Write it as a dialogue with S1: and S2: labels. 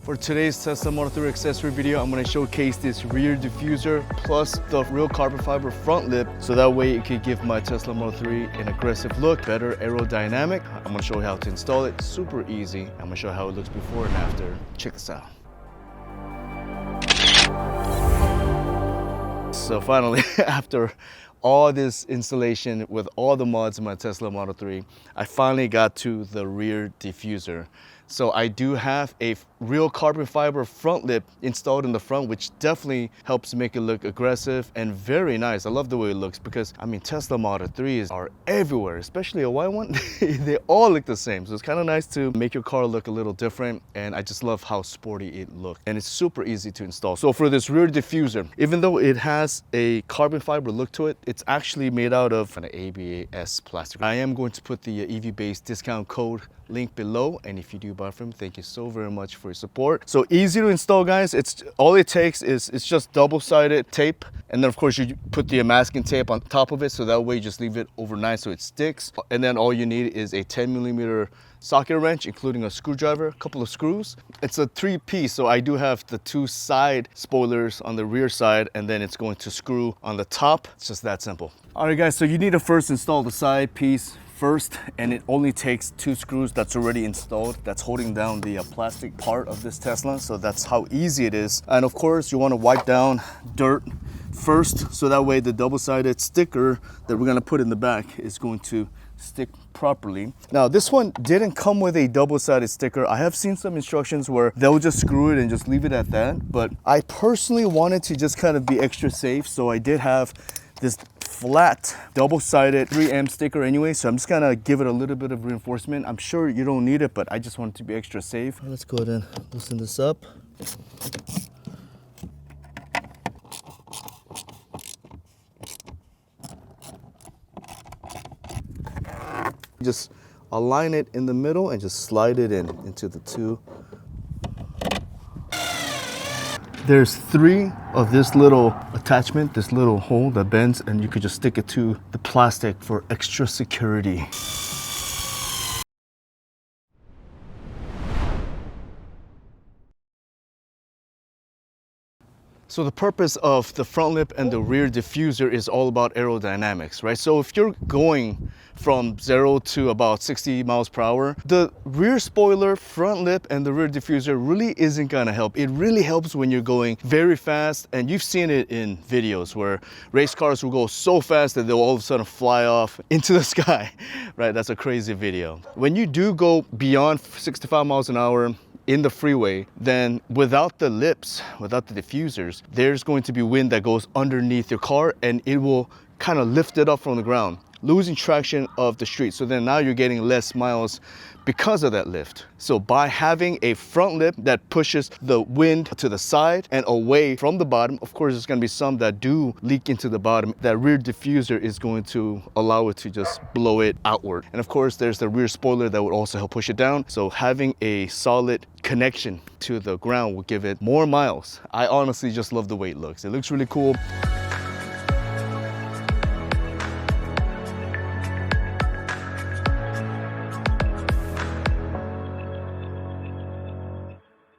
S1: For today's Tesla Model 3 accessory video, I'm going to showcase this rear diffuser plus the real carbon fiber front lip, so that way it could give my Tesla Model 3 an aggressive look, better aerodynamic. I'm going to show you how to install it, super easy. I'm going to show you how it looks before and after. Check this out. So finally, after all this installation with all the mods in my Tesla Model 3, I finally got to the rear diffuser. So I do have a real carbon fiber front lip installed in the front, which definitely helps make it look aggressive and very nice. I love the way it looks because, I mean, Tesla Model 3s are everywhere, especially a white one. They all look the same. So it's kind of nice to make your car look a little different. And I just love how sporty it looks. And it's super easy to install. So for this rear diffuser, even though it has a carbon fiber look to it, it's actually made out of an ABS plastic. I am going to put the EV-based discount code link below, and if you do buy from me, thank you so very much for your support. So easy to install, guys. It's all it takes is it's just double-sided tape, and then of course you put the masking tape on top of it, so that way you just leave it overnight so it sticks. And then all you need is a 10mm socket wrench, including a screwdriver, a couple of screws. It's a 3-piece, so I do have the 2 side spoilers on the rear side, and then it's going to screw on the top. It's just that simple. All right, guys, so you need to first install the side piece first, and it only takes 2 screws that's already installed, that's holding down the plastic part of this Tesla. So that's how easy it is. And of course you want to wipe down dirt first, so that way the double-sided sticker that we're going to put in the back is going to stick properly. Now this one didn't come with a double-sided sticker. I have seen some instructions where they'll just screw it and just leave it at that, but I personally wanted to just kind of be extra safe, so I did have this flat double-sided 3M sticker anyway, so I'm just gonna give it a little bit of reinforcement. I'm sure you don't need it, but I just wanted to be extra safe. Let's go ahead and loosen this up. Just align it in the middle and just slide it into the 2. There's 3 of this little attachment, this little hole that bends, and you could just stick it to the plastic for extra security. So the purpose of the front lip and the rear diffuser is all about aerodynamics, right? So if you're going from 0 to about 60 miles per hour, the rear spoiler, front lip, and the rear diffuser really isn't gonna help. It really helps when you're going very fast, and you've seen it in videos where race cars will go so fast that they'll all of a sudden fly off into the sky, right? That's a crazy video. When you do go beyond 65 miles an hour, in the freeway, then without the lips, without the diffusers, there's going to be wind that goes underneath your car, and it will kind of lift it up from the ground, losing traction of the street. So then now you're getting less miles because of that lift. So by having a front lip that pushes the wind to the side and away from the bottom, of course there's going to be some that do leak into the bottom, that rear diffuser is going to allow it to just blow it outward. And of course there's the rear spoiler that would also help push it down. So having a solid connection to the ground will give it more miles. I honestly just love the way it looks. It looks really cool.